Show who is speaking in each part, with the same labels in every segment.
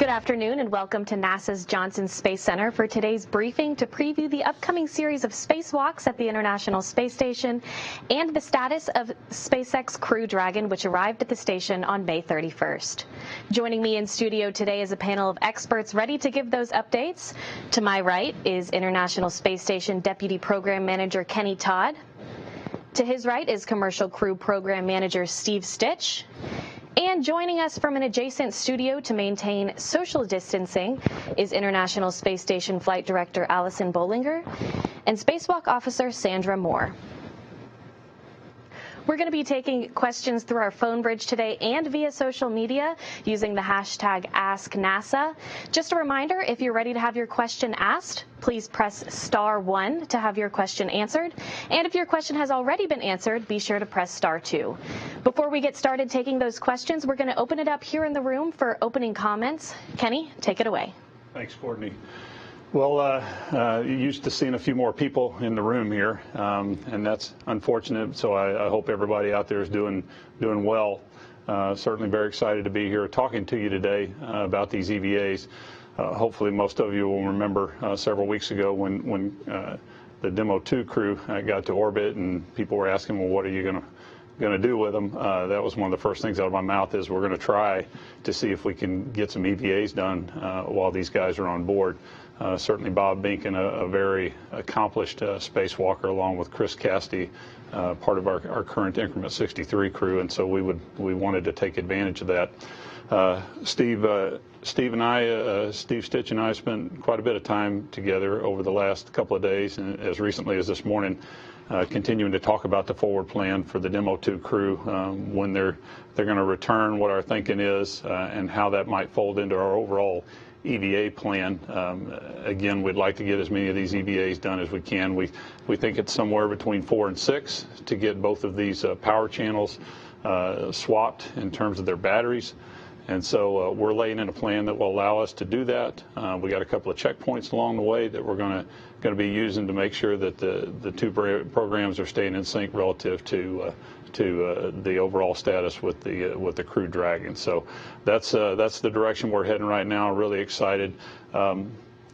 Speaker 1: Good afternoon and welcome to NASA's Johnson Space Center for today's briefing to preview the upcoming series of spacewalks at the International Space Station and the status of SpaceX Crew Dragon, which arrived at the station on May 31st. Joining me in studio today is a panel of experts ready to give those updates. To my right is International Space Station Deputy Program Manager Kenny Todd. To his right is Commercial Crew Program Manager Steve Stitch. And joining us from an adjacent studio to maintain social distancing is International Space Station Flight Director Allison Bollinger and Spacewalk Officer Sandra Moore. We're going to be taking questions through our phone bridge today and via social media using the hashtag AskNASA. Just a reminder, if you're ready to have your question asked, please press *1 to have your question answered. And if your question has already been answered, be sure to press *2. Before we get started taking those questions, we're going to open it up here in the room for opening comments. Kenny, take it away.
Speaker 2: Thanks, Courtney. Well, you're used to seeing a few more people in the room here, and that's unfortunate. So I hope everybody out there is doing well. Certainly very excited to be here talking to you today about these EVAs. Hopefully most of you will remember several weeks ago when the Demo 2 crew got to orbit and people were asking, well, what are you going to do with them? That was one of the first things out of my mouth is we're going to try to see if we can get some EVAs done while these guys are on board. Certainly Bob Behnken, a very accomplished spacewalker, along with Chris Casti, part of our current Increment 63 crew, and so we wanted to take advantage of that. Steve Stitch and I spent quite a bit of time together over the last couple of days, and as recently as this morning, continuing to talk about the forward plan for the Demo 2 crew, when they're going to return, what our thinking is, and how that might fold into our overall EVA plan. Again, we'd like to get as many of these EVAs done as we can. We think it's somewhere between 4 and 6 to get both of these power channels swapped in terms of their batteries. And so we're laying in a plan that will allow us to do that. We got a couple of checkpoints along the way that we're going to be using to make sure that the two programs are staying in sync relative to the overall status with the Crew Dragon. So that's the direction we're heading right now. Really excited.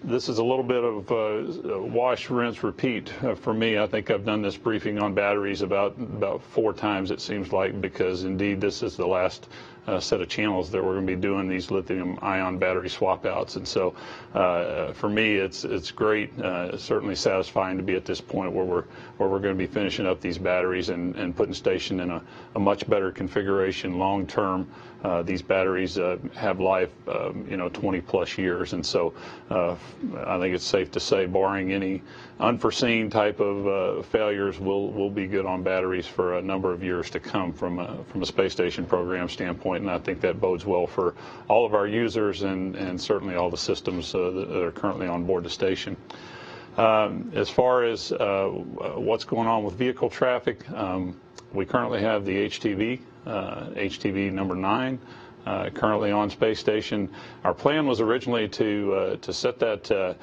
Speaker 2: This is a little bit of wash, rinse, repeat for me. I think I've done this briefing on batteries about 4 times, it seems like, because indeed this is the last set of channels that we're going to be doing these lithium-ion battery swap outs. And so for me, it's great, certainly satisfying to be at this point where we're going to be finishing up these batteries and putting station in a much better configuration long term. These batteries have life, 20 plus years, and so I think it's safe to say, barring any unforeseen type of failures, we'll be good on batteries for a number of years to come from a space station program standpoint, and I think that bodes well for all of our users and certainly all the systems that are currently on board the station. As far as what's going on with vehicle traffic, we currently have the HTV number 9 currently on space station. Our plan was originally to set that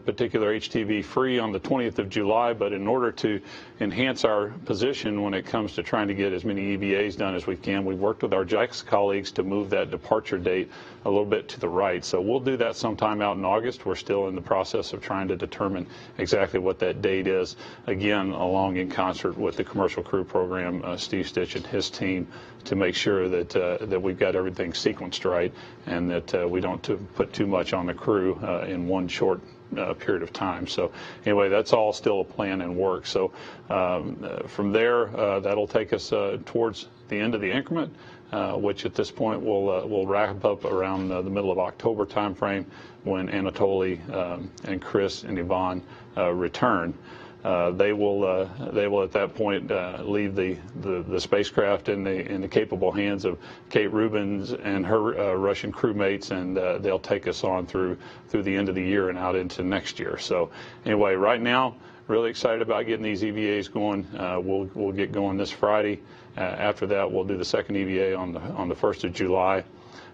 Speaker 2: particular HTV free on the 20th of July, but in order to enhance our position when it comes to trying to get as many EVAs done as we can, we worked with our JAX colleagues to move that departure date a little bit to the right. So we'll do that sometime out in August. We're still in the process of trying to determine exactly what that date is, again, along in concert with the Commercial Crew Program, Steve Stitch and his team, to make sure that we've got everything sequenced right and that we don't put too much on the crew in one short period of time. So anyway, that's all still a plan and work. So from there, that'll take us towards the end of the increment, which at this point will wrap up around the middle of October timeframe when Anatoly and Chris and Yvonne return. They will at that point leave the spacecraft in the capable hands of Kate Rubins and her Russian crewmates, and they'll take us on through the end of the year and out into next year. So anyway, right now, really excited about getting these EVAs going. We'll get going this Friday. After that, we'll do the second EVA on the 1st of July.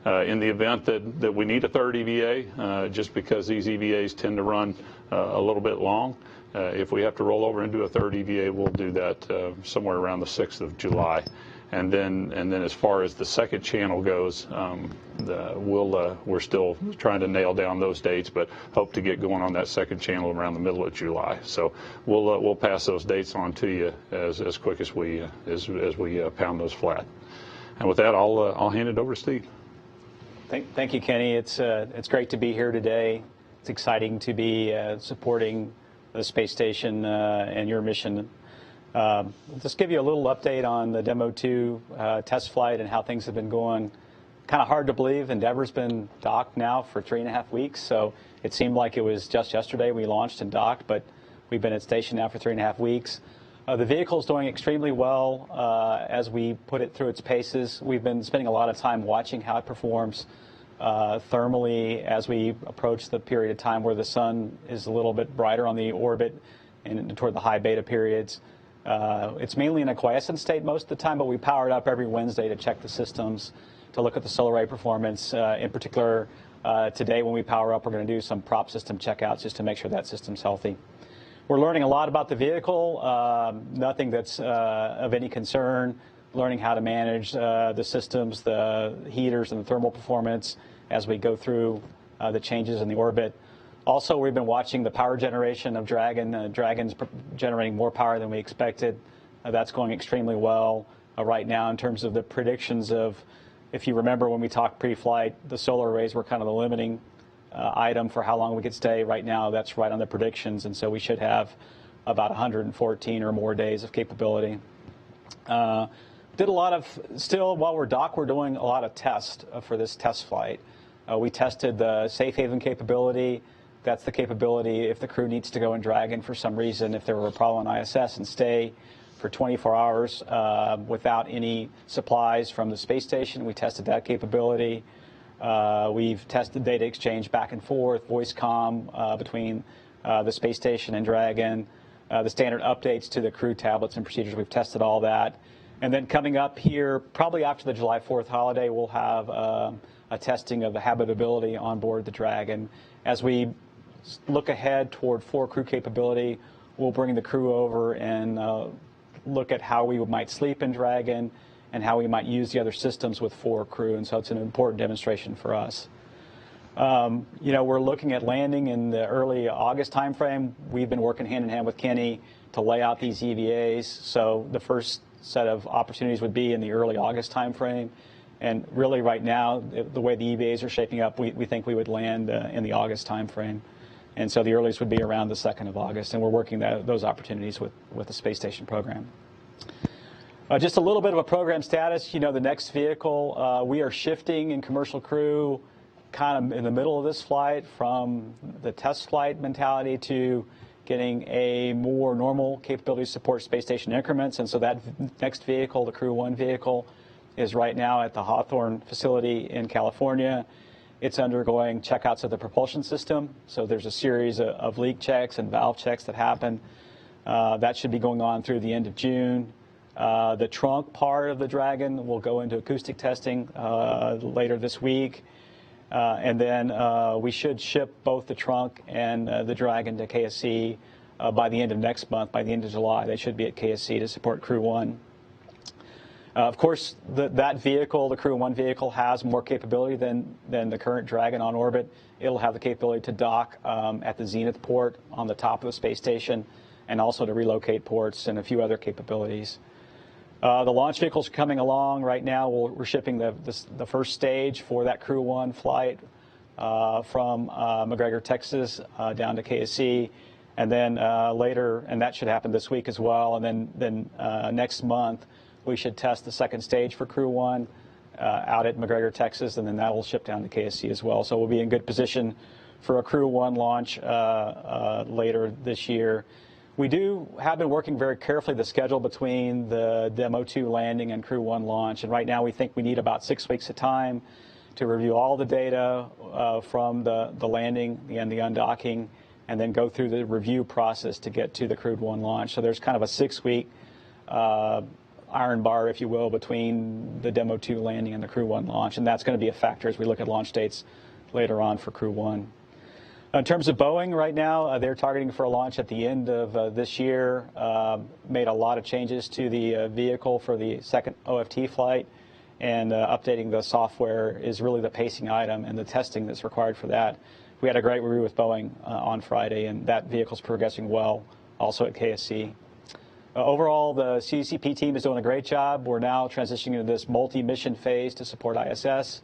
Speaker 2: In the event that we need a third EVA, just because these EVAs tend to run a little bit long, if we have to roll over and do a third EVA, we'll do that somewhere around the 6th of July. And then as far as the second channel goes, we're still trying to nail down those dates, but hope to get going on that second channel around the middle of July. So we'll pass those dates on to you as quick as we pound those flat. And with that, I'll hand it over to Steve.
Speaker 3: Thank you, Kenny. It's great to be here today. It's exciting to be supporting the space station and your mission. Just give you a little update on the Demo 2 test flight and how things have been going. Kind of hard to believe. Endeavour's been docked now for 3.5 weeks, so it seemed like it was just yesterday we launched and docked, but we've been at station now for 3.5 weeks. The vehicle's doing extremely well as we put it through its paces. We've been spending a lot of time watching how it performs thermally as we approach the period of time where the sun is a little bit brighter on the orbit and toward the high beta periods. It's mainly in a quiescent state most of the time, but we power it up every Wednesday to check the systems, to look at the solar array performance. In particular, today when we power up, we're going to do some prop system checkouts just to make sure that system's healthy. We're learning a lot about the vehicle, nothing that's of any concern, learning how to manage the systems, the heaters, and the thermal performance as we go through the changes in the orbit. Also, we've been watching the power generation of Dragon. Dragon's generating more power than we expected. That's going extremely well right now in terms of the predictions of, if you remember when we talked pre-flight, the solar arrays were kind of the limiting item for how long we could stay. Right now, that's right on the predictions, and so we should have about 114 or more days of capability. Did a lot of, still while we're docked, we're doing a lot of tests for this test flight. We tested the safe haven capability. That's the capability if the crew needs to go in Dragon for some reason, if there were a problem on ISS, and stay for 24 hours without any supplies from the space station. We tested that capability. We've tested data exchange back and forth, voice comm between the space station and Dragon, the standard updates to the crew tablets and procedures. We've tested all that. And then coming up here, probably after the July 4th holiday, we'll have a testing of the habitability on board the Dragon. As we look ahead toward 4 crew capability, we'll bring the crew over and look at how we might sleep in Dragon and how we might use the other systems with 4 crew, and so it's an important demonstration for us. We're looking at landing in the early August timeframe. We've been working hand in hand with Kenny to lay out these EVAs, so the first set of opportunities would be in the early August timeframe. And really right now, the way the EVAs are shaping up, we think we would land in the August timeframe. And so the earliest would be around the 2nd of August, and we're working those opportunities with the space station program. Just a little bit of a program status. The next vehicle, we are shifting in commercial crew kind of in the middle of this flight from the test flight mentality to getting a more normal capability to support space station increments. And so that next vehicle, the Crew 1 vehicle, is right now at the Hawthorne facility in California. It's undergoing checkouts of the propulsion system. So there's a series of leak checks and valve checks that happen. That should be going on through the end of June. The trunk part of the Dragon will go into acoustic testing later this week. And then we should ship both the trunk and the Dragon to KSC by the end of next month. By the end of July, they should be at KSC to support Crew 1. Of course, that vehicle, the Crew 1 vehicle, has more capability than the current Dragon on orbit. It'll have the capability to dock at the Zenith port on the top of the space station, and also to relocate ports and a few other capabilities. The launch vehicles are coming along right now. We're shipping the first stage for that Crew 1 flight from McGregor, Texas, down to KSC, and then later, and that should happen this week as well. And then next month, we should test the second stage for Crew 1 out at McGregor, Texas, and then that will ship down to KSC as well. So we'll be in good position for a Crew 1 launch later this year. We have been working very carefully the schedule between the Demo 2 landing and Crew 1 launch, and right now we think we need about 6 weeks of time to review all the data from the landing and the undocking, and then go through the review process to get to the Crew 1 launch. So there's kind of a 6-week iron bar, if you will, between the Demo 2 landing and the Crew 1 launch, and that's going to be a factor as we look at launch dates later on for Crew 1. In terms of Boeing right now, they're targeting for a launch at the end of this year. Made a lot of changes to the vehicle for the second OFT flight, and updating the software is really the pacing item and the testing that's required for that. We had a great review with Boeing on Friday, and that vehicle's progressing well, also at KSC. Overall, the CCP team is doing a great job. We're now transitioning into this multi-mission phase to support ISS,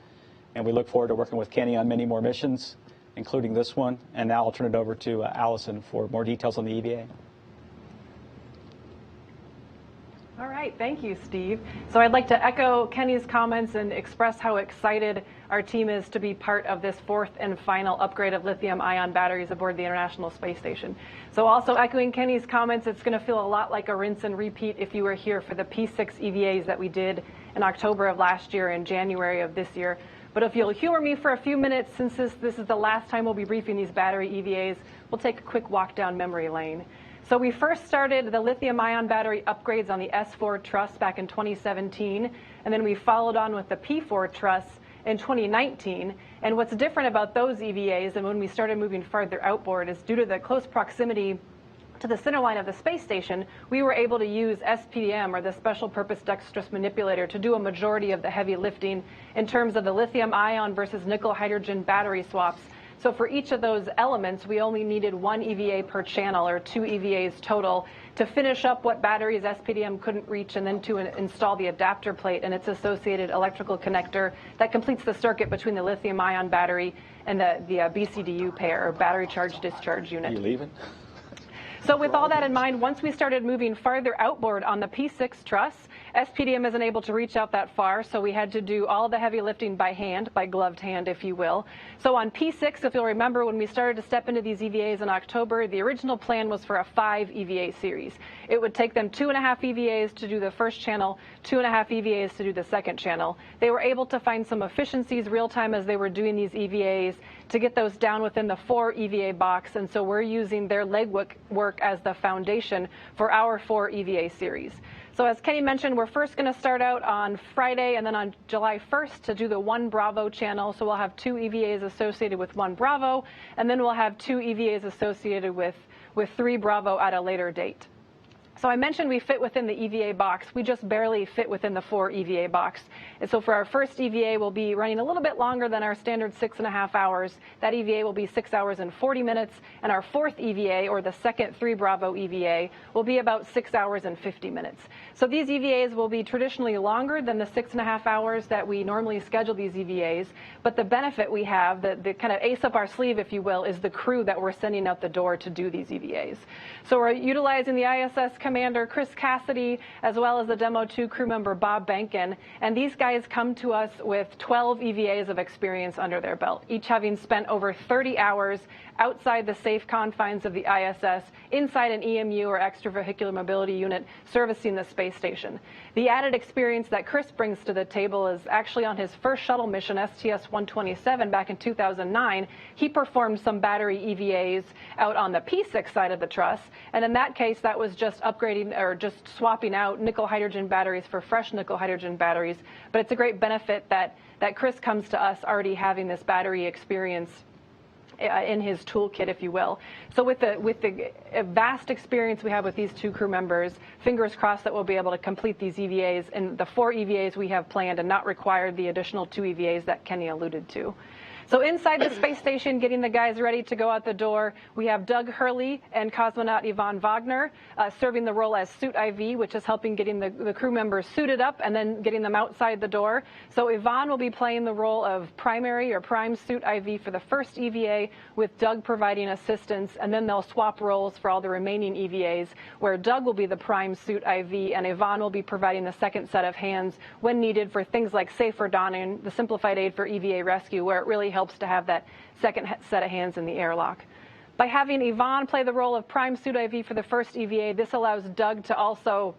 Speaker 3: and we look forward to working with Kenny on many more missions, including this one. And now I'll turn it over to Allison for more details on the EVA.
Speaker 4: All right, thank you, Steve. So I'd like to echo Kenny's comments and express how excited our team is to be part of this fourth and final upgrade of lithium-ion batteries aboard the International Space Station. So also echoing Kenny's comments, it's going to feel a lot like a rinse and repeat if you were here for the P6 EVAs that we did in October of last year and January of this year. But if you'll humor me for a few minutes, since this is the last time we'll be briefing these battery EVAs, we'll take a quick walk down memory lane. So we first started the lithium-ion battery upgrades on the S4 truss back in 2017, and then we followed on with the P4 truss in 2019. And what's different about those EVAs and when we started moving farther outboard is due to the close proximity to the center line of the space station, we were able to use SPDM, or the Special Purpose Dexterous Manipulator, to do a majority of the heavy lifting in terms of the lithium-ion versus nickel-hydrogen battery swaps. So for each of those elements, we only needed one EVA per channel, or 2 EVAs total, to finish up what batteries SPDM couldn't reach, and then to install the adapter plate and its associated electrical connector that completes the circuit between the lithium-ion battery and the BCDU pair, or battery charge discharge unit.
Speaker 3: Are you leaving?
Speaker 4: So with all that in mind, once we started moving farther outboard on the P6 truss, SPDM isn't able to reach out that far, so we had to do all the heavy lifting by hand, by gloved hand, if you will. So on P6, if you'll remember, when we started to step into these EVAs in October, the original plan was for a 5 EVA series. It would take them 2.5 EVAs to do the first channel, 2.5 EVAs to do the second channel. They were able to find some efficiencies real time as they were doing these EVAs to get those down within the 4 EVA box, and so we're using their legwork as the foundation for our 4 EVA series. So as Kenny mentioned, we're first going to start out on Friday and then on July 1st to do the 1 Bravo channel. So we'll have 2 EVAs associated with 1 Bravo, and then we'll have 2 EVAs associated with 3 Bravo at a later date. So I mentioned we fit within the EVA box. We just barely fit within the 4 EVA box. And so for our first EVA, we'll be running a little bit longer than our standard 6.5 hours. That EVA will be 6 hours and 40 minutes. And our fourth EVA, or the second 3 Bravo EVA, will be about 6 hours and 50 minutes. So these EVAs will be traditionally longer than the 6.5 hours that we normally schedule these EVAs. But the benefit we have, the kind of ace up our sleeve, if you will, is the crew that we're sending out the door to do these EVAs. So we're utilizing the ISS Commander Chris Cassidy, as well as the Demo 2 crew member Bob Bankin, and these guys come to us with 12 EVAs of experience under their belt, each having spent over 30 hours outside the safe confines of the ISS, inside an EMU, or extravehicular mobility unit, servicing the space station. The added experience that Chris brings to the table is actually on his first shuttle mission, STS-127, back in 2009. He performed some battery EVAs out on the P6 side of the truss, and in that case, that was just upgrading or just swapping out nickel-hydrogen batteries for fresh nickel-hydrogen batteries. But it's a great benefit that Chris comes to us already having this battery experience in his toolkit, if you will. So with the vast experience we have with these 2 crew members, fingers crossed that we'll be able to complete these EVAs and the 4 EVAs we have planned and not require the additional 2 EVAs that Kenny alluded to. So inside the space station, getting the guys ready to go out the door, we have Doug Hurley and cosmonaut Yvonne Wagner serving the role as Suit IV, which is helping getting the crew members suited up and then getting them outside the door. So Yvonne will be playing the role of primary or prime Suit IV for the first EVA, with Doug providing assistance, and then they'll swap roles for all the remaining EVAs, where Doug will be the prime Suit IV and Yvonne will be providing the second set of hands when needed for things like safer donning, the simplified aid for EVA rescue, where it really helps to have that second set of hands in the airlock. By having Yvonne play the role of prime Suit IV for the first EVA, this allows Doug to also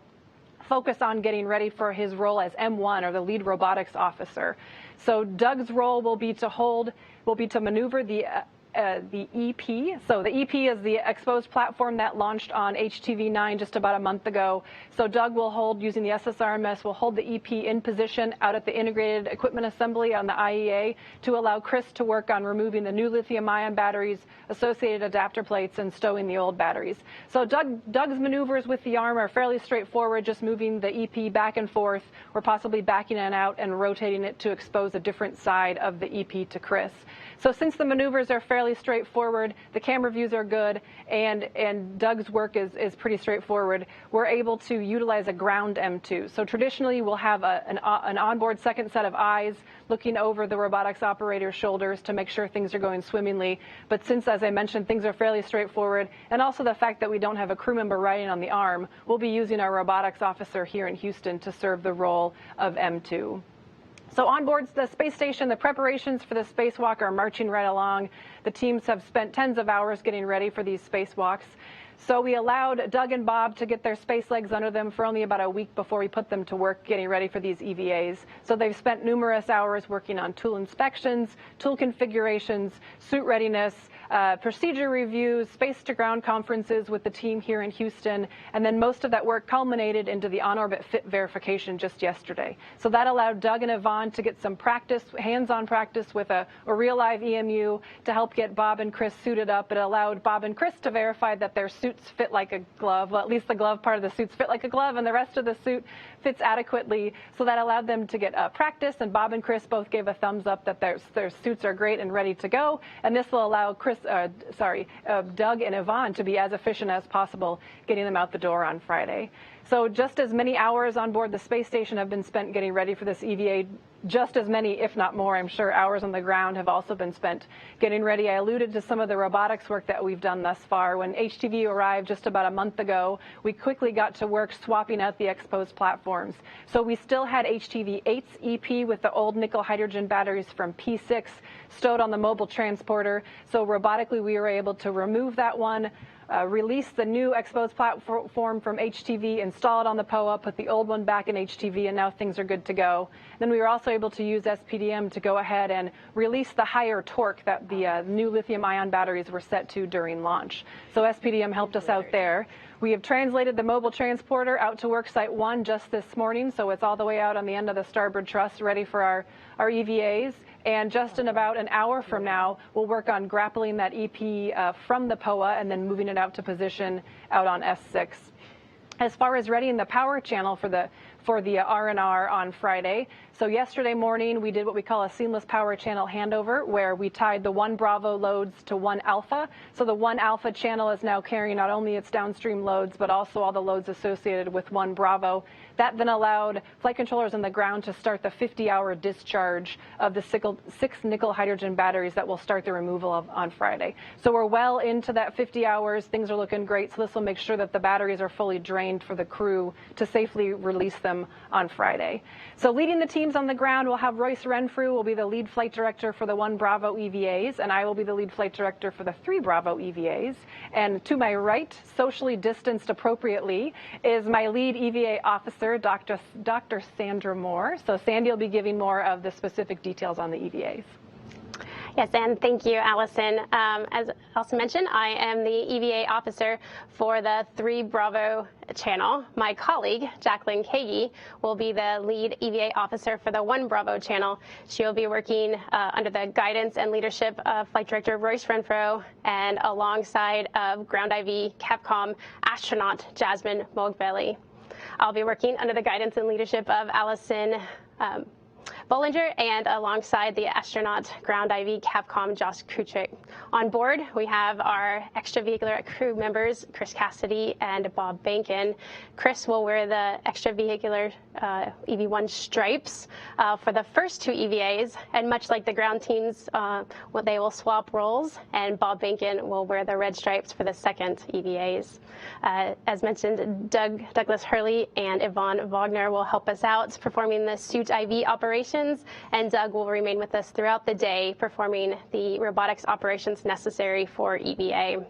Speaker 4: focus on getting ready for his role as M1, or the lead robotics officer. So Doug's role will be to maneuver the the EP. So the EP is the exposed platform that launched on HTV-9 just about a month ago. So Doug will hold, using the SSRMS, will hold the EP in position out at the Integrated Equipment Assembly on the IEA to allow Chris to work on removing the new lithium-ion batteries, associated adapter plates, and stowing the old batteries. So Doug's maneuvers with the arm are fairly straightforward, just moving the EP back and forth, or possibly backing it out and rotating it to expose a different side of the EP to Chris. So since the maneuvers are fairly straightforward, the camera views are good, and Doug's work is pretty straightforward, we're able to utilize a ground M2. So traditionally, we'll have an onboard second set of eyes looking over the robotics operator's shoulders to make sure things are going swimmingly. But since, as I mentioned, things are fairly straightforward, and also the fact that we don't have a crew member riding on the arm, we'll be using our robotics officer here in Houston to serve the role of M2. So on board the space station, the preparations for the spacewalk are marching right along. The teams have spent tens of hours getting ready for these spacewalks. So we allowed Doug and Bob to get their space legs under them for only about a week before we put them to work getting ready for these EVAs. So they've spent numerous hours working on tool inspections, tool configurations, suit readiness, procedure reviews, space-to-ground conferences with the team here in Houston, and then most of that work culminated into the on-orbit fit verification just yesterday. So that allowed Doug and Yvonne to get some practice, hands-on practice with a real live EMU to help get Bob and Chris suited up. It allowed Bob and Chris to verify that their suits fit like a glove, well, at least the glove part of the suits fit like a glove, and the rest of the suit fits adequately. So that allowed them to get practice, and Bob and Chris both gave a thumbs up that their suits are great and ready to go. And this will allow Doug and Yvonne to be as efficient as possible getting them out the door on Friday. So just as many hours on board the space station have been spent getting ready for this EVA, just as many, if not more, I'm sure, hours on the ground have also been spent getting ready. I alluded to some of the robotics work that we've done thus far. When HTV arrived just about a month ago, we quickly got to work swapping out the exposed platforms. So we still had HTV-8's EP with the old nickel hydrogen batteries from P6 stowed on the mobile transporter. So robotically, we were able to remove that one, release the new exposed platform from HTV, install it on the POA, put the old one back in HTV, and now things are good to go. Then we were also able to use SPDM to go ahead and release the higher torque that the new lithium-ion batteries were set to during launch. So SPDM helped us out there. We have translated the mobile transporter out to work site 1 just this morning, so it's all the way out on the end of the starboard truss, ready for our EVAs. And just in about an hour from now, we'll work on grappling that EP from the POA and then moving it out to position out on S6. As far as readying the power channel for the R&R on Friday, so yesterday morning we did what we call a seamless power channel handover, where we tied the 1 Bravo loads to 1 Alpha. So the 1 Alpha channel is now carrying not only its downstream loads, but also all the loads associated with 1 Bravo. That then allowed flight controllers on the ground to start the 50-hour discharge of the 6 nickel hydrogen batteries that will start the removal of on Friday. So we're well into that 50 hours. Things are looking great. So this will make sure that the batteries are fully drained for the crew to safely release them on Friday. So leading the teams on the ground, we'll have Royce Renfrew will be the lead flight director for the 1 Bravo EVAs, and I will be the lead flight director for the 3 Bravo EVAs. And to my right, socially distanced appropriately, is my lead EVA officer, Dr. Sandra Moore. So Sandy will be giving more of the specific details on the EVAs.
Speaker 5: Yes, and thank you, Allison. As Allison mentioned, I am the EVA officer for the 3 Bravo channel. My colleague, Jacqueline Kagi, will be the lead EVA officer for the 1 Bravo channel. She will be working under the guidance and leadership of Flight Director Royce Renfro and alongside of Ground IV Capcom astronaut Jasmine Mogbeli. I'll be working under the guidance and leadership of Allison Bollinger and alongside the astronaut Ground IV Capcom Josh Kutrick. On board, we have our extravehicular crew members, Chris Cassidy and Bob Bankin. Chris will wear the extravehicular EV1 stripes for the first 2 EVAs, and much like the ground teams, they will swap roles, and Bob Bankin will wear the red stripes for the second EVAs. As mentioned, Douglas Hurley and Yvonne Wagner will help us out performing the suit IV operations, and Doug will remain with us throughout the day performing the robotics operations necessary for EVA.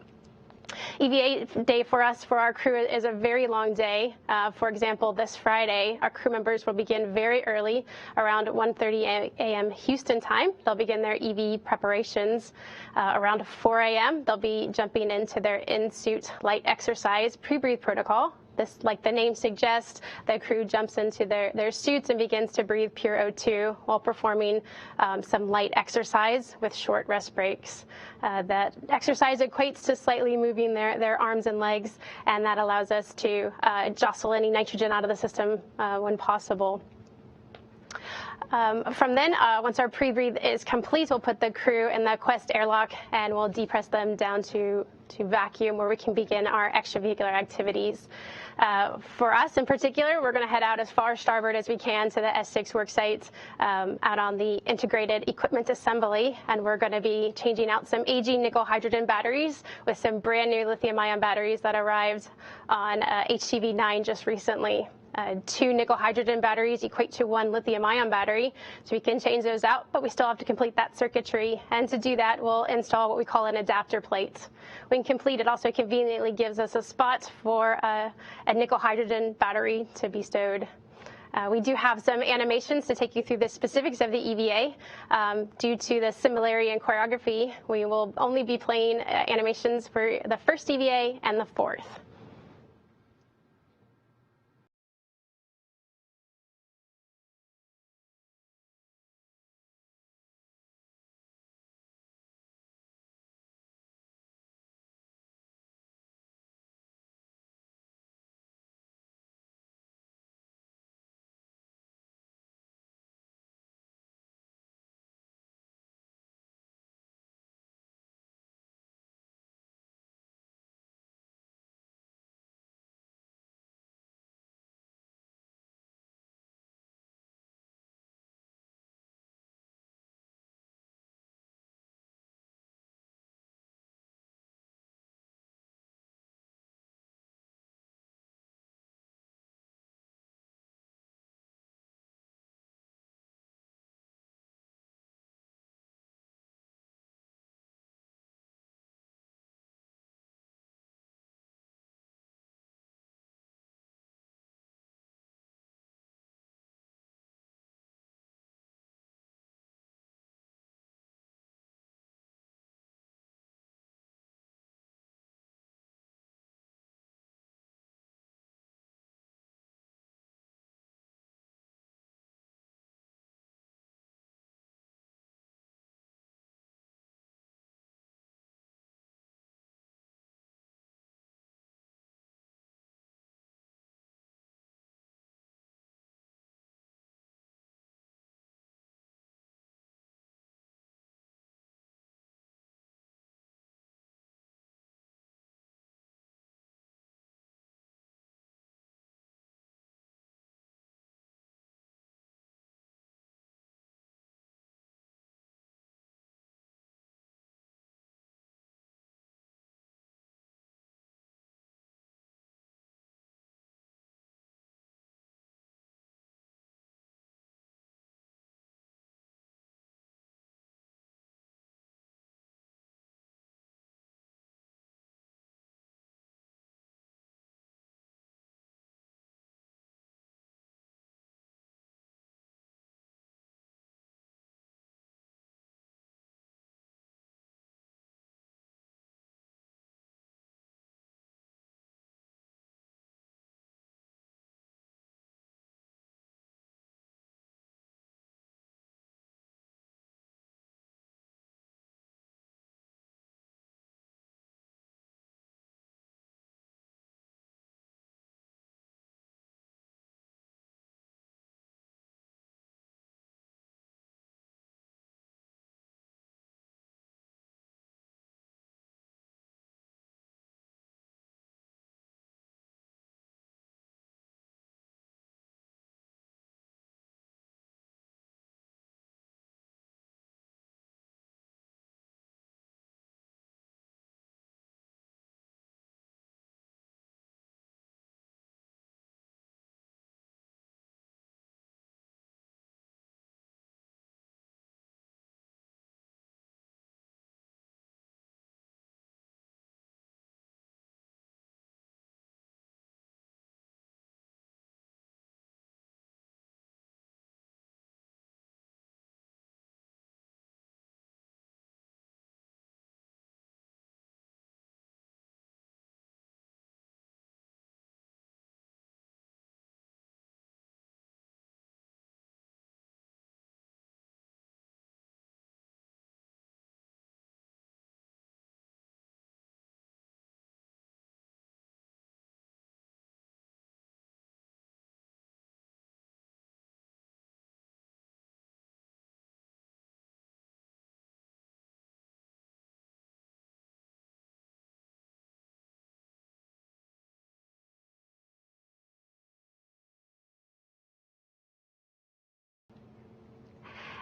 Speaker 5: EVA day for us, for our crew, is a very long day. For example, this Friday, our crew members will begin very early, around 1:30 a.m. Houston time. They'll begin their EV preparations. Around 4 a.m., they'll be jumping into their in-suit light exercise pre-breathe protocol. This, like the name suggests, the crew jumps into their suits and begins to breathe pure O2 while performing some light exercise with short rest breaks. That exercise equates to slightly moving their arms and legs, and that allows us to jostle any nitrogen out of the system when possible. From then, once our pre-breathe is complete, we'll put the crew in the Quest airlock and we'll depress them down to vacuum, where we can begin our extravehicular activities. For us in particular, we're going to head out as far starboard as we can to the S6 work site out on the integrated equipment assembly, and we're going to be changing out some aging nickel hydrogen batteries with some brand new lithium-ion batteries that arrived on HTV-9 just recently. 2 nickel hydrogen batteries equate to 1 lithium-ion battery, so we can change those out, but we still have to complete that circuitry. And to do that, we'll install what we call an adapter plate. When complete, it also conveniently gives us a spot for a nickel hydrogen battery to be stowed. We do have some animations to take you through the specifics of the EVA. Due to the similarity in choreography, we will only be playing animations for the first EVA and the fourth.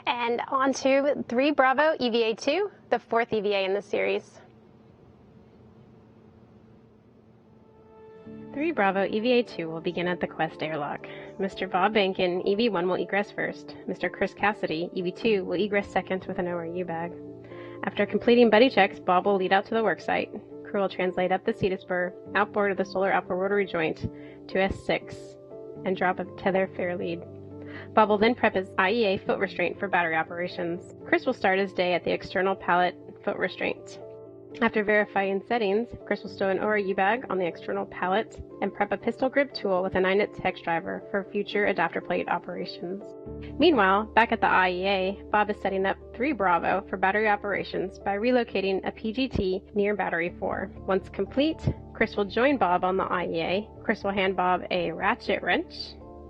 Speaker 5: And on to 3 Bravo EVA2, the 4th EVA in the series.
Speaker 6: 3 Bravo EVA2 will begin at the Quest airlock. Mr. Bob Bankin, EV1 will egress first. Mr. Chris Cassidy, EV2, will egress second with an ORU bag. After completing buddy checks, Bob will lead out to the worksite. Crew will translate up the CETA spur, outboard of the solar outboard rotary joint to S6, and drop a tether fair lead. Bob will then prep his IEA foot restraint for battery operations. Chris will start his day at the external pallet foot restraint. After verifying settings, Chris will stow an ORU bag on the external pallet and prep a pistol grip tool with a 9-inch hex driver for future adapter plate operations. Meanwhile, back at the IEA, Bob is setting up 3 Bravo for battery operations by relocating a PGT near battery 4. Once complete, Chris will join Bob on the IEA. Chris will hand Bob a ratchet wrench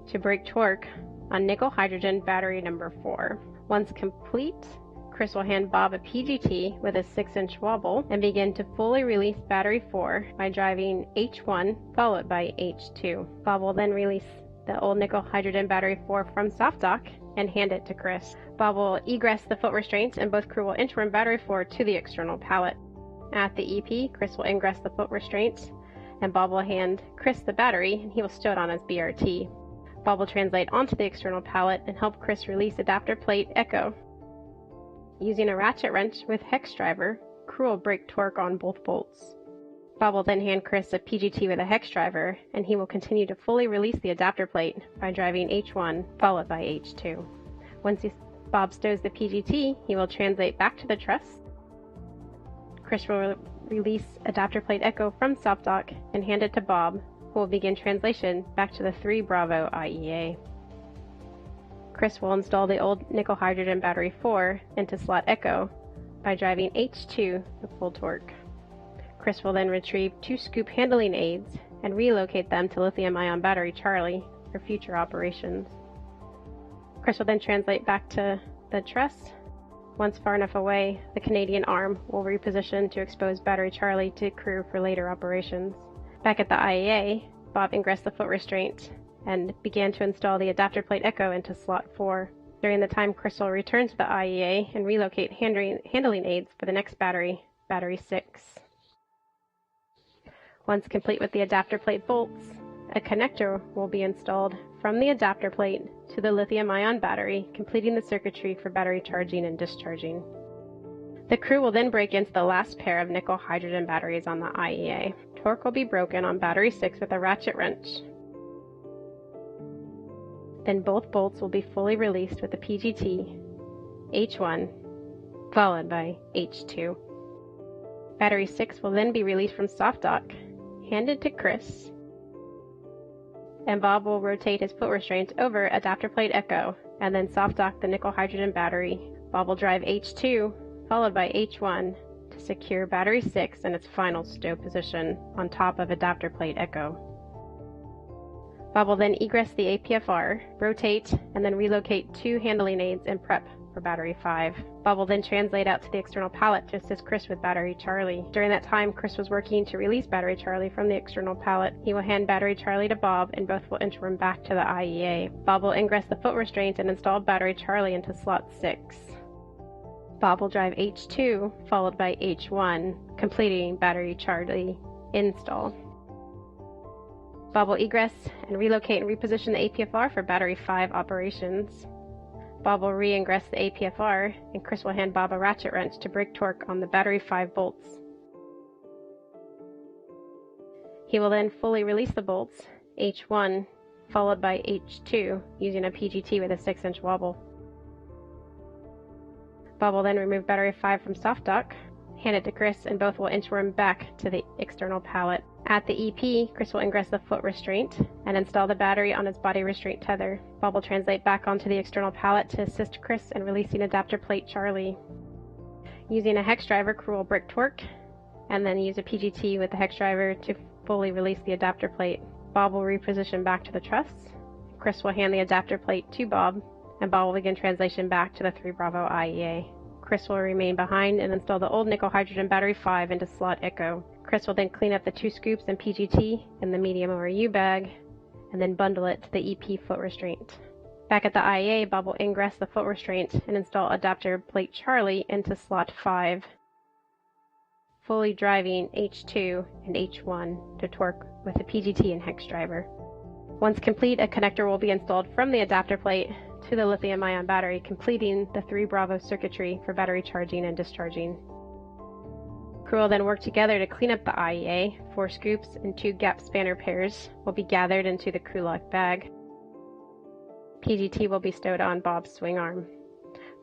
Speaker 6: to break torque on nickel hydrogen battery number 4. Once complete, Chris will hand Bob a PGT with a 6-inch wobble and begin to fully release battery 4 by driving H1 followed by H2. Bob will then release the old nickel hydrogen battery 4 from soft dock and hand it to Chris. Bob will egress the foot restraints and both crew will interim battery 4 to the external pallet. At the EP, Chris will ingress the foot restraints and Bob will hand Chris the battery and he will stow it on his BRT. Bob will translate onto the external pallet and help Chris release adapter plate Echo. Using a ratchet wrench with hex driver, crew will break torque on both bolts. Bob will then hand Chris a PGT with a hex driver, and he will continue to fully release the adapter plate by driving H1 followed by H2. Once Bob stows the PGT, he will translate back to the truss. Chris will release adapter plate Echo from soft dock and hand it to Bob, who will begin translation back to the 3 Bravo IEA. Chris will install the old nickel hydrogen battery 4 into slot Echo by driving H2 to full torque. Chris will then retrieve 2 scoop handling aids and relocate them to lithium-ion battery Charlie for future operations. Chris will then translate back to the truss. Once far enough away, the Canadian arm will reposition to expose battery Charlie to crew for later operations. Back at the IEA, Bob ingressed the foot restraint and began to install the adapter plate Echo into slot 4. During the time, Chris will return to the IEA and relocate handling aids for the next battery, battery 6. Once complete with the adapter plate bolts, a connector will be installed from the adapter plate to the lithium-ion battery, completing the circuitry for battery charging and discharging. The crew will then break into the last pair of nickel hydrogen batteries on the IEA. Torque will be broken on battery 6 with a ratchet wrench. Then both bolts will be fully released with the PGT, H1, followed by H2. Battery 6 will then be released from soft dock, handed to Chris, and Bob will rotate his foot restraint over adapter plate Echo, and then soft dock the nickel hydrogen battery. Bob will drive H2, followed by H1, to secure battery 6 in its final stow position on top of adapter plate Echo. Bob will then egress the APFR, rotate, and then relocate 2 handling aids and prep for battery 5. Bob will then translate out to the external pallet to assist Chris with battery Charlie. During that time, Chris was working to release battery Charlie from the external pallet. He will hand battery Charlie to Bob, and both will interim back to the IEA. Bob will ingress the foot restraint and install battery Charlie into slot 6. Bob will drive H2, followed by H1, completing battery Charlie install. Bob will egress and relocate and reposition the APFR for battery 5 operations. Bob will re-ingress the APFR, and Chris will hand Bob a ratchet wrench to break torque on the battery 5 bolts. He will then fully release the bolts, H1, followed by H2, using a PGT with a 6-inch wobble. Bob will then remove battery 5 from soft dock, hand it to Chris, and both will interim back to the external pallet. At the EP, Chris will ingress the foot restraint and install the battery on its body restraint tether. Bob will translate back onto the external pallet to assist Chris in releasing adapter plate Charlie. Using a hex driver, crew will break torque and then use a PGT with the hex driver to fully release the adapter plate. Bob will reposition back to the truss. Chris will hand the adapter plate to Bob, and Bob will begin translation back to the 3 Bravo IEA. Chris will remain behind and install the old nickel hydrogen battery 5 into slot Echo. Chris will then clean up the 2 scoops and PGT in the medium ORU bag, and then bundle it to the EP foot restraint. Back at the IEA, Bob will ingress the foot restraint and install adapter plate Charlie into slot 5, fully driving H2 and H1 to torque with a PGT and hex driver. Once complete, a connector will be installed from the adapter plate to the lithium-ion battery, completing the 3 Bravo circuitry for battery charging and discharging. Crew will then work together to clean up the IEA. 4 scoops and 2 gap spanner pairs will be gathered into the crew lock bag. PGT will be stowed on Bob's swing arm.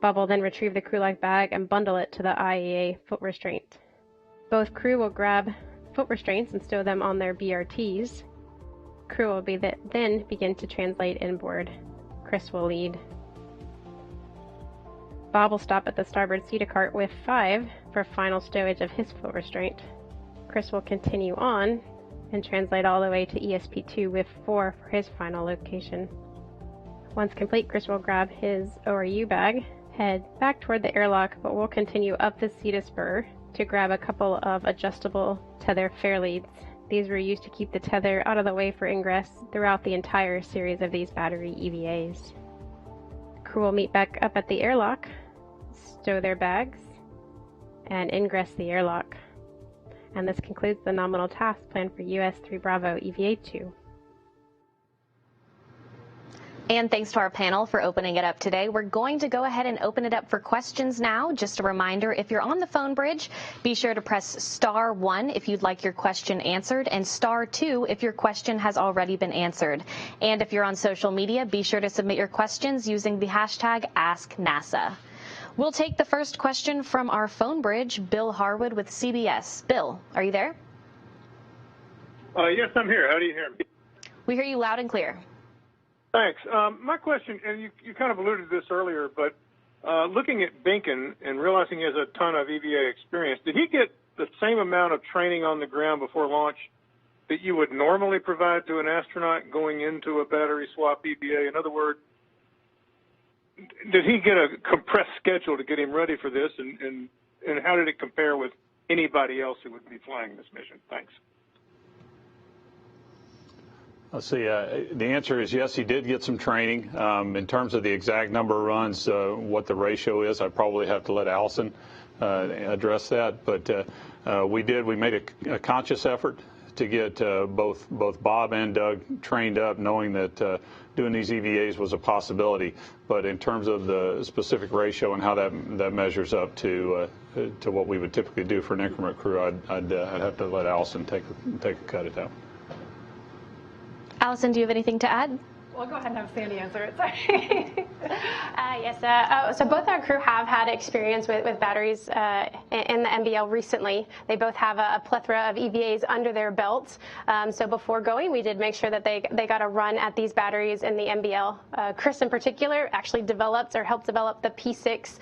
Speaker 6: Bob will then retrieve the crew lock bag and bundle it to the IEA foot restraint. Both crew will grab foot restraints and stow them on their BRTs. Crew will then begin to translate inboard. Chris will lead. Bob will stop at the starboard CETA cart with 5 for final stowage of his foot restraint. Chris will continue on and translate all the way to ESP2 with 4 for his final location. Once complete, Chris will grab his ORU bag, head back toward the airlock, but will continue up the CETA spur to grab a couple of adjustable tether fair leads. These were used to keep the tether out of the way for ingress throughout the entire series of these battery EVAs. Crew will meet back up at the airlock, stow their bags, and ingress the airlock. And this concludes the nominal task plan for US 3 Bravo EVA 2.
Speaker 1: And thanks to our panel for opening it up today. We're going to go ahead and open it up for questions now. Just a reminder, if you're on the phone bridge, be sure to press *1 if you'd like your question answered, and *2 if your question has already been answered. And if you're on social media, be sure to submit your questions using the hashtag #AskNASA. We'll take the first question from our phone bridge, Bill Harwood with CBS. Bill, are you there?
Speaker 7: Yes, I'm here. How do you hear me?
Speaker 1: We hear you loud and clear.
Speaker 7: Thanks. My question, and you kind of alluded to this earlier, but looking at Benkin and realizing he has a ton of EVA experience, did he get the same amount of training on the ground before launch that you would normally provide to an astronaut going into a battery swap EVA? In other words, did he get a compressed schedule to get him ready for this, and how did it compare with anybody else who would be flying this mission? Thanks.
Speaker 2: Let's see. The answer is yes, he did get some training. In terms of the exact number of runs, what the ratio is, I probably have to let Allison address that. But we made a conscious effort to get both Bob and Doug trained up, knowing that doing these EVAs was a possibility. But in terms of the specific ratio and how that measures up to what we would typically do for an increment crew, I'd have to let Allison take a cut at that.
Speaker 1: Allison, do you have anything to add?
Speaker 4: Well, go ahead and have Sandy answer it. Sorry.
Speaker 5: Yes, so both our crew have had experience with batteries in the MBL recently. They both have a plethora of EVAs under their belts. So before going, we did make sure that they got a run at these batteries in the MBL. Chris, in particular, actually helped develop the P6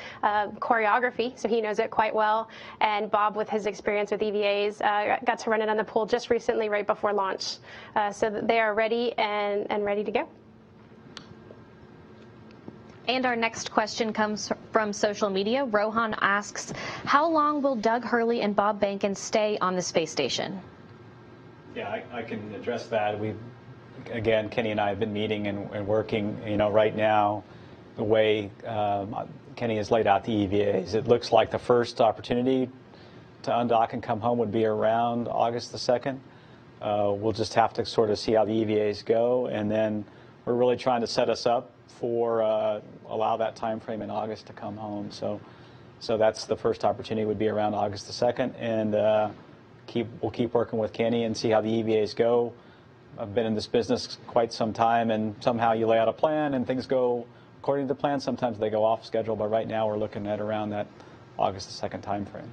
Speaker 5: choreography, so he knows it quite well. And Bob, with his experience with EVAs, got to run it on the pool just recently, right before launch. So they are ready and ready to go.
Speaker 1: And our next question comes from social media. Rohan asks, how long will Doug Hurley and Bob Behnken stay on the space station?
Speaker 3: Yeah, I can address that. Again, Kenny and I have been meeting and working, right now, the way Kenny has laid out the EVAs. It looks like the first opportunity to undock and come home would be around August the 2nd. We'll just have to sort of see how the EVAs go, and then we're really trying to set us up for allow that time frame in August to come home. So that's the first opportunity would be around August the 2nd, and we'll keep working with Kenny and see how the EVAs go. I've been in this business quite some time, and somehow you lay out a plan and things go according to the plan. Sometimes they go off schedule, but right now we're looking at around that August the 2nd time frame.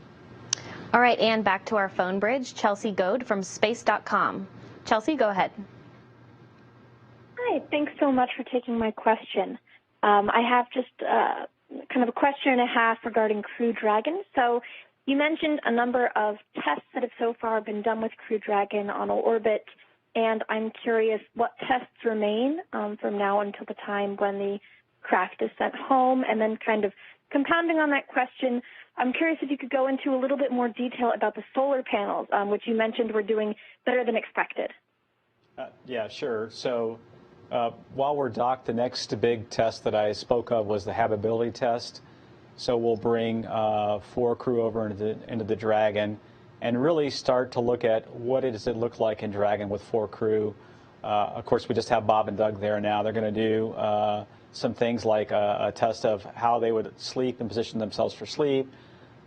Speaker 1: All right, and back to our phone bridge, Chelsea Goad from space.com. Chelsea, go ahead.
Speaker 8: Hi, thanks so much for taking my question. I have just kind of a question and a half regarding Crew Dragon. So you mentioned a number of tests that have so far been done with Crew Dragon on orbit, and I'm curious what tests remain from now until the time when the craft is sent home. And then kind of compounding on that question, I'm curious if you could go into a little bit more detail about the solar panels, which you mentioned were doing better than expected.
Speaker 3: Yeah, sure. So While we're docked, the next big test that I spoke of was the habitability test. So we'll bring 4 crew over into the Dragon and really start to look at what does it look like in Dragon with 4 crew. Of course, we just have Bob and Doug there now. They're going to do some things like a test of how they would sleep and position themselves for sleep,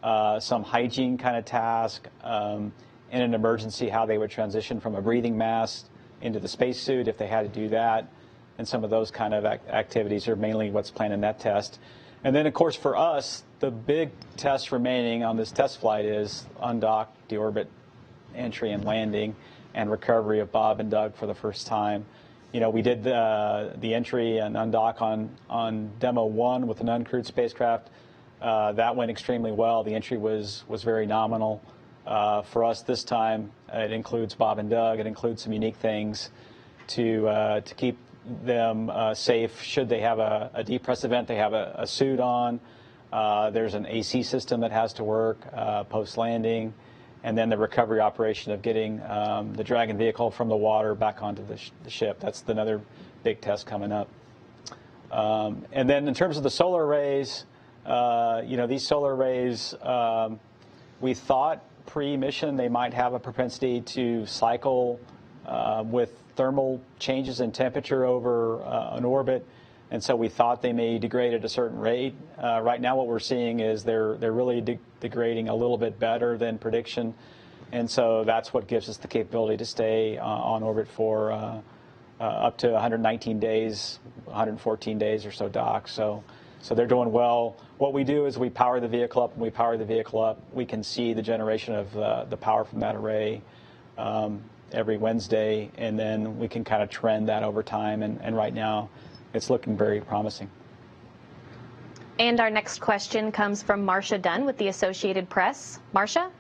Speaker 3: some hygiene kind of task, in an emergency, how they would transition from a breathing mask into the spacesuit if they had to do that. And some of those kind of activities are mainly what's planned in that test. And then, of course, for us, the big test remaining on this test flight is undock, deorbit, entry and landing, and recovery of Bob and Doug for the first time. You know, we did the entry and undock on Demo 1 with an uncrewed spacecraft. That went extremely well. The entry was very nominal. For us this time, it includes Bob and Doug. It includes some unique things to keep them safe should they have a depress event. They have a suit on. There's an AC system that has to work post-landing, and then the recovery operation of getting the Dragon vehicle from the water back onto the ship. That's another big test coming up. And then in terms of the solar arrays, you know, these solar arrays, we thought pre-mission they might have a propensity to cycle with thermal changes in temperature over an orbit, and so we thought they may degrade at a certain rate. Right now what we're seeing is they're really degrading a little bit better than prediction, and so that's what gives us the capability to stay on orbit for up to 119 days, 114 days or so docked. So they're doing well. What we do is we power the vehicle up. When we power the vehicle up, we can see the generation of the power from that array every Wednesday, and then we can kind of trend that over time, and right now it's looking very promising.
Speaker 1: And our next question comes from Marcia Dunn with the Associated Press. Marcia?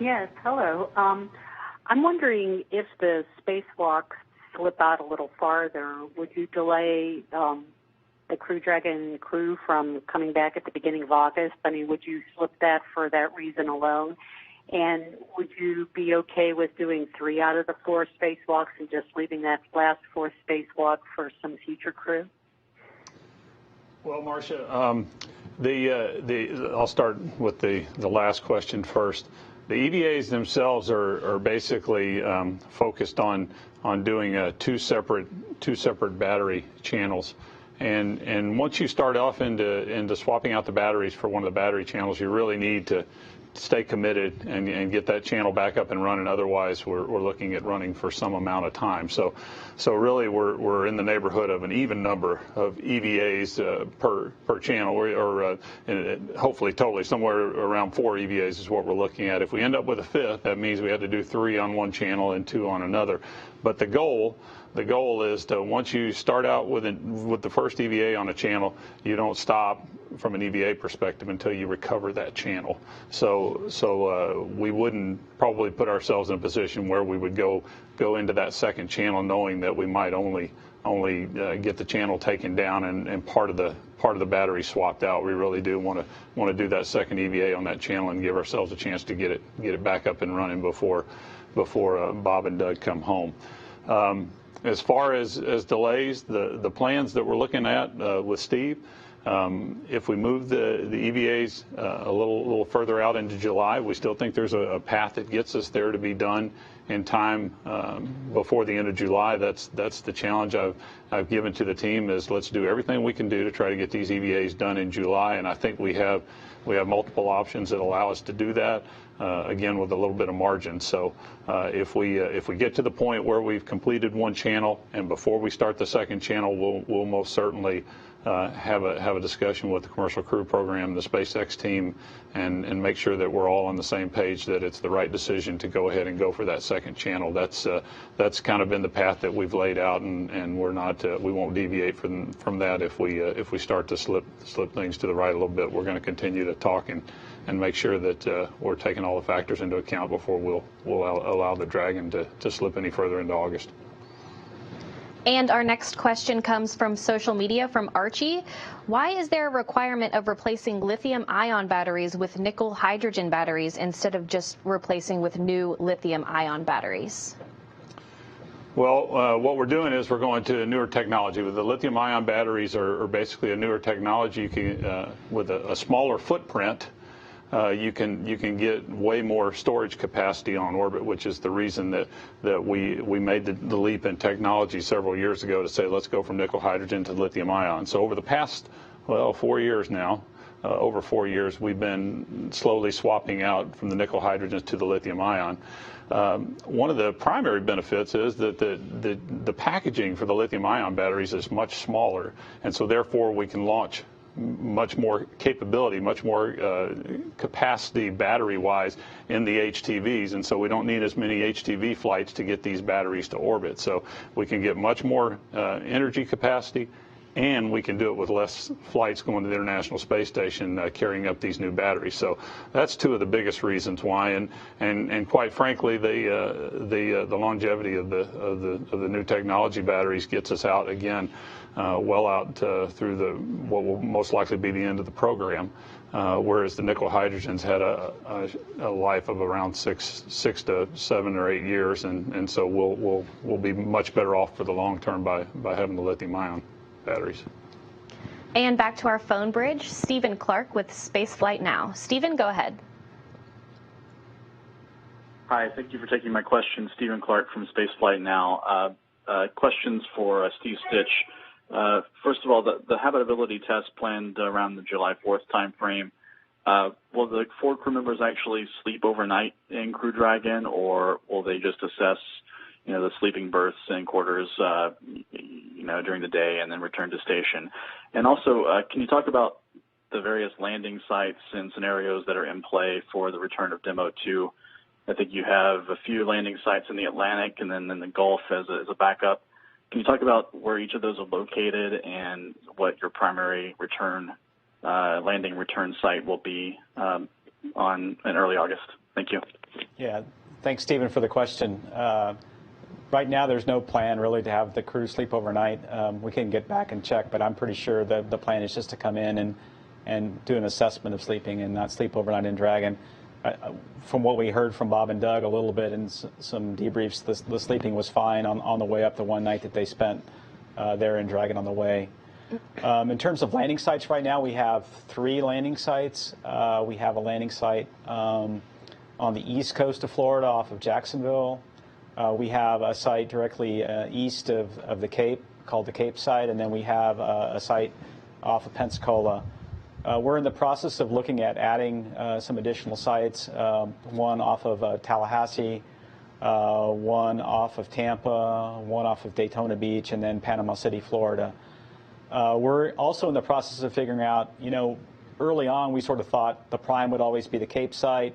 Speaker 9: Yes, hello. I'm wondering if the spacewalks slip out a little farther, would you delay the Crew Dragon crew from coming back at the beginning of August? I mean, would you slip that for that reason alone? And would you be okay with doing 3 out of the 4 spacewalks and just leaving that last 4th spacewalk for some future crew?
Speaker 2: Well, Marcia, I'll start with the last question first. The EVAs themselves are basically focused on doing 2 separate battery channels. And once you start off into swapping out the batteries for one of the battery channels, you really need to stay committed and get that channel back up and running. Otherwise, we're looking at running for some amount of time. So really, we're in the neighborhood of an even number of EVAs per channel, or hopefully totally somewhere around 4 EVAs is what we're looking at. If we end up with a 5th, that means we had to do 3 on one channel and 2 on another. But the goal is to, once you start out with the first EVA on a channel, you don't stop from an EVA perspective until you recover that channel. So we wouldn't probably put ourselves in a position where we would go into that second channel knowing that we might only get the channel taken down and part of the battery swapped out. We really do want to do that second EVA on that channel and give ourselves a chance to get it back up and running before Bob and Doug come home. As far as delays, the plans that we're looking at with Steve, if we move the EVAs a little further out into July, we still think there's a path that gets us there to be done in time before the end of July. That's the challenge I've given to the team, is let's do everything we can do to try to get these EVAs done in July, and I think we have multiple options that allow us to do that. Again, with a little bit of margin. So if we get to the point where we've completed one channel and before we start the second channel, we'll most certainly have a discussion with the commercial crew program, the SpaceX team, and make sure that we're all on the same page, that it's the right decision to go ahead and go for that second channel. That's kind of been the path that we've laid out, and we won't deviate from that. If we start to slip things to the right a little bit, we're going to continue to talk and make sure that we're taking all the factors into account before we'll allow the Dragon to slip any further into August.
Speaker 1: And our next question comes from social media from Archie. Why is there a requirement of replacing lithium-ion batteries with nickel-hydrogen batteries instead of just replacing with new lithium-ion batteries?
Speaker 2: Well, what we're doing is we're going to newer technology. With the lithium-ion batteries are basically a newer technology. You can, with a smaller footprint, you can get way more storage capacity on orbit, which is the reason that we made the leap in technology several years ago to say let's go from nickel hydrogen to lithium ion. So over the past 4 years now, over 4 years, we've been slowly swapping out from the nickel hydrogens to the lithium ion. One of the primary benefits is that the packaging for the lithium ion batteries is much smaller, and so therefore we can launch much more capability, much more capacity battery-wise in the HTVs, and so we don't need as many HTV flights to get these batteries to orbit. So we can get much more energy capacity, and we can do it with less flights going to the International Space Station carrying up these new batteries. So that's two of the biggest reasons why, and quite frankly, the longevity of the new technology batteries gets us out again, well out through what will most likely be the end of the program, whereas the nickel hydrogens had a life of around six to 7 or 8 years, and so we'll be much better off for the long term by having the lithium ion batteries.
Speaker 1: And back to our phone bridge, Stephen Clark with Spaceflight Now. Stephen, go ahead.
Speaker 10: Hi, thank you for taking my question. Stephen Clark from Spaceflight Now. Questions for Steve Stitch. First of all, the habitability test planned around the July 4th timeframe. Will the 4 crew members actually sleep overnight in Crew Dragon, or will they just assess the sleeping berths and quarters, during the day and then return to station? And also, can you talk about the various landing sites and scenarios that are in play for the return of Demo 2? I think you have a few landing sites in the Atlantic and then in the Gulf as a backup. Can you talk about where each of those are located and what your primary landing return site will be in early August? Thank you.
Speaker 3: Yeah, thanks, Stephen, for the question. Right now, there's no plan really to have the crew sleep overnight. We can get back and check, but I'm pretty sure that the plan is just to come in and do an assessment of sleeping and not sleep overnight in Dragon. From what we heard from Bob and Doug a little bit in some debriefs, the sleeping was fine on the way up the one night that they spent there in Dragon on the way. In terms of landing sites right now, we have 3 landing sites. We have a landing site on the east coast of Florida off of Jacksonville. We have a site directly east of the Cape called the Cape site, and then we have a site off of Pensacola. We're in the process of looking at adding some additional sites, one off of Tallahassee, one off of Tampa, one off of Daytona Beach, and then Panama City, Florida. We're also in the process of figuring out, early on we sort of thought the prime would always be the Cape site.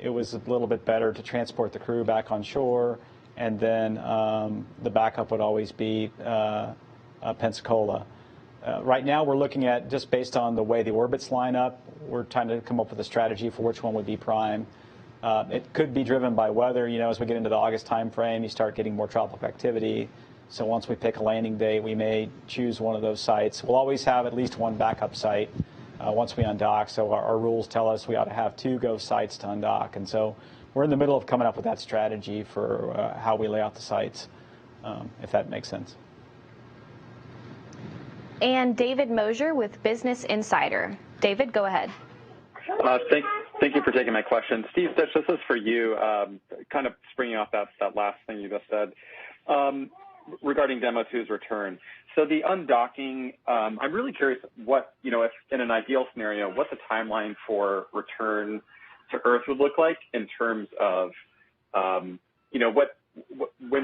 Speaker 3: It was a little bit better to transport the crew back on shore, and then the backup would always be Pensacola. Right now we're looking at, just based on the way the orbits line up, we're trying to come up with a strategy for which one would be prime. It could be driven by weather. As we get into the August time frame, you start getting more tropical activity. So once we pick a landing date, we may choose one of those sites. We'll always have at least one backup site once we undock. So our rules tell us we ought to have 2 ghost sites to undock. And so we're in the middle of coming up with that strategy for how we lay out the sites, if that makes sense.
Speaker 1: And David Mosier with Business Insider. David, go ahead.
Speaker 11: Thank you for taking my question. Steve Stitch, this is for you, kind of springing off that last thing you just said regarding Demo 2's return. So the undocking, I'm really curious what, if in an ideal scenario, what the timeline for return to Earth would look like in terms of, when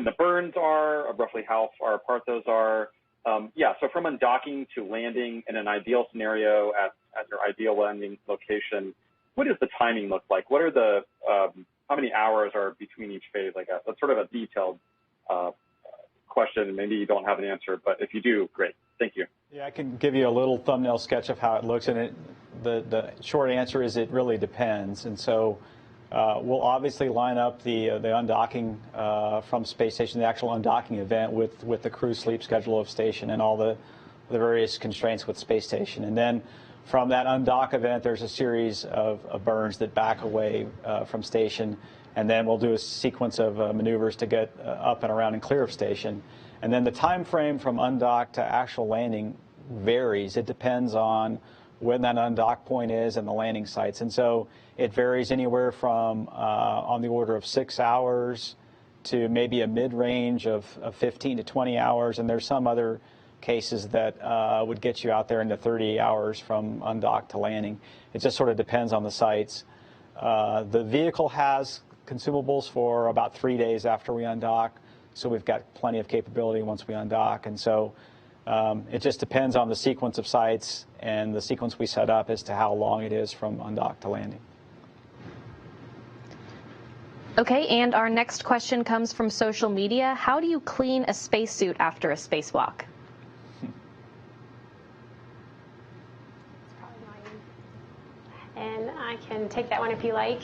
Speaker 11: the burns are, roughly how far apart those are. So from undocking to landing in an ideal scenario at your ideal landing location, what does the timing look like? What are the, how many hours are between each phase, I guess? That's sort of a detailed question. Maybe you don't have an answer, but if you do, great. Thank you.
Speaker 3: Yeah, I can give you a little thumbnail sketch of how it looks, and the short answer is it really depends. And so we'll obviously line up the undocking from space station, the actual undocking event with the crew sleep schedule of station and all the various constraints with space station. And then from that undock event, there's a series of burns that back away from station, and then we'll do a sequence of maneuvers to get up and around and clear of station. And then the time frame from undock to actual landing varies. It depends on when that undock point is and the landing sites. And so it varies anywhere from on the order of 6 hours to maybe a mid-range of 15 to 20 hours. And there's some other cases that would get you out there into 30 hours from undock to landing. It just sort of depends on the sites. The vehicle has consumables for about 3 days after we undock, so we've got plenty of capability once we undock. And so it just depends on the sequence of sites and the sequence we set up as to how long it is from undock to landing.
Speaker 1: Okay, and our next question comes from social media. How do you clean a spacesuit after a spacewalk?
Speaker 5: And I can take that one if you like.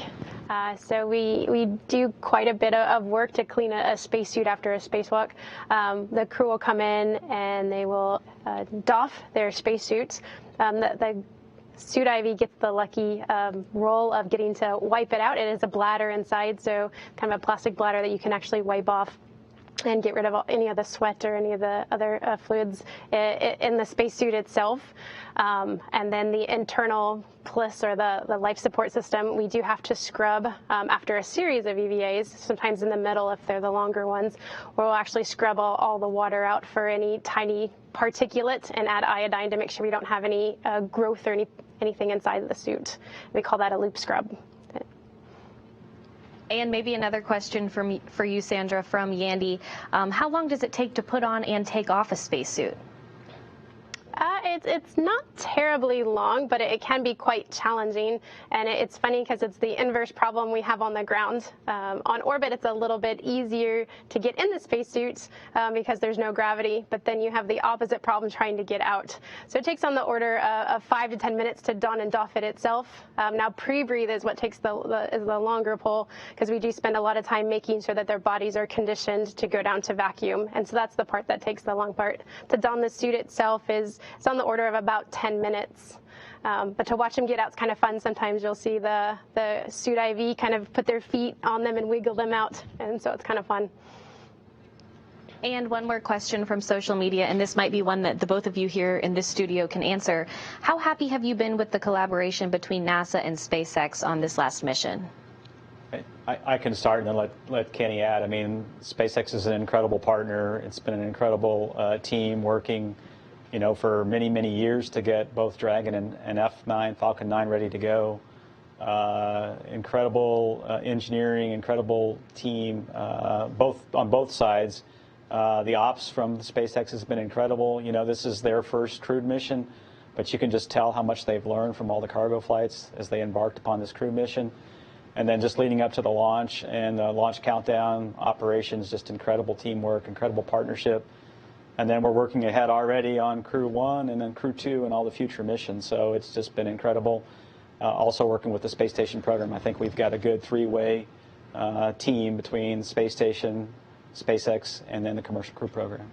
Speaker 5: So we do quite a bit of work to clean a spacesuit after a spacewalk. The crew will come in and they will doff their spacesuits. The suit IV gets the lucky role of getting to wipe it out. It is a bladder inside, so kind of a plastic bladder that you can actually wipe off and get rid of any of the sweat or any of the other fluids in the spacesuit itself. And then the internal PLIS, or the life support system, we do have to scrub after a series of EVAs, sometimes in the middle if they're the longer ones, where we'll actually scrub all the water out for any tiny particulate and add iodine to make sure we don't have any growth or anything inside the suit. We call that a loop scrub.
Speaker 1: And maybe another question for you, Sandra, from Yandy. How long does it take to put on and take off a spacesuit?
Speaker 5: It's not terribly long, but it can be quite challenging. And it's funny because it's the inverse problem we have on the ground. On orbit, it's a little bit easier to get in the spacesuits because there's no gravity, but then you have the opposite problem trying to get out. So it takes on the order of 5 to 10 minutes to don and doff it itself. Now pre-breathe is what takes the longer pull, because we do spend a lot of time making sure that their bodies are conditioned to go down to vacuum. And so that's the part that takes the long part. To don the suit itself it's on the order of about 10 minutes. But to watch them get out is kind of fun. Sometimes you'll see the suit IV kind of put their feet on them and wiggle them out, and so it's kind of fun.
Speaker 1: And one more question from social media, and this might be one that the both of you here in this studio can answer. How happy have you been with the collaboration between NASA and SpaceX on this last mission?
Speaker 3: I can start and then let Kenny add. I mean, SpaceX is an incredible partner. It's been an incredible team working for many, many years to get both Dragon and F9, Falcon 9 ready to go. Incredible engineering, incredible team, on both sides. The ops from SpaceX has been incredible. This is their first crewed mission, but you can just tell how much they've learned from all the cargo flights as they embarked upon this crew mission. And then just leading up to the launch and the launch countdown operations, just incredible teamwork, incredible partnership. And then we're working ahead already on Crew 1 and then Crew 2 and all the future missions. So it's just been incredible. Also working with the space station program, I think we've got a good three-way team between space station, SpaceX, and then the commercial crew program.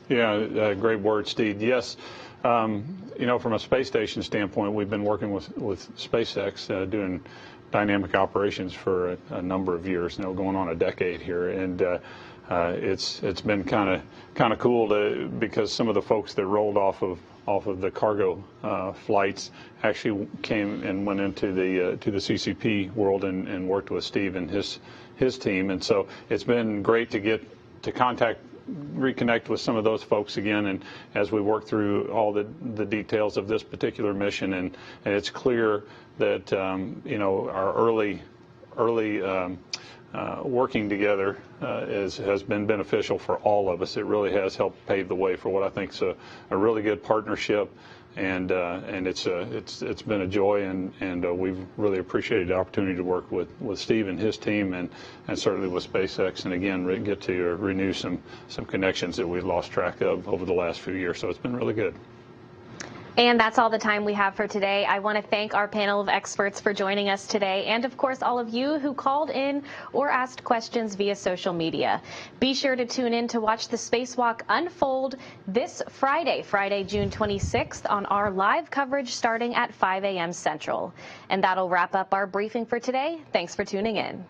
Speaker 2: Yeah, great word, Steve. Yes, from a space station standpoint, we've been working with SpaceX doing dynamic operations for a number of years now, going on a decade here, and it's been kind of cool because some of the folks that rolled off of the cargo flights actually came and went into the CCP world and worked with Steve and his team, and so it's been great to get to reconnect with some of those folks again, and as we work through all the details of this particular mission, and it's clear that our early working together has been beneficial for all of us. It really has helped pave the way for what I think is a really good partnership, and it's been a joy, and we've really appreciated the opportunity to work with Steve and his team, and certainly with SpaceX, and again get to renew some connections that we've lost track of over the last few years. So it's been really good.
Speaker 1: And that's all the time we have for today. I want to thank our panel of experts for joining us today, and of course all of you who called in or asked questions via social media. Be sure to tune in to watch the Spacewalk unfold this Friday, June 26th, on our live coverage starting at 5 a.m. Central. And that'll wrap up our briefing for today. Thanks for tuning in.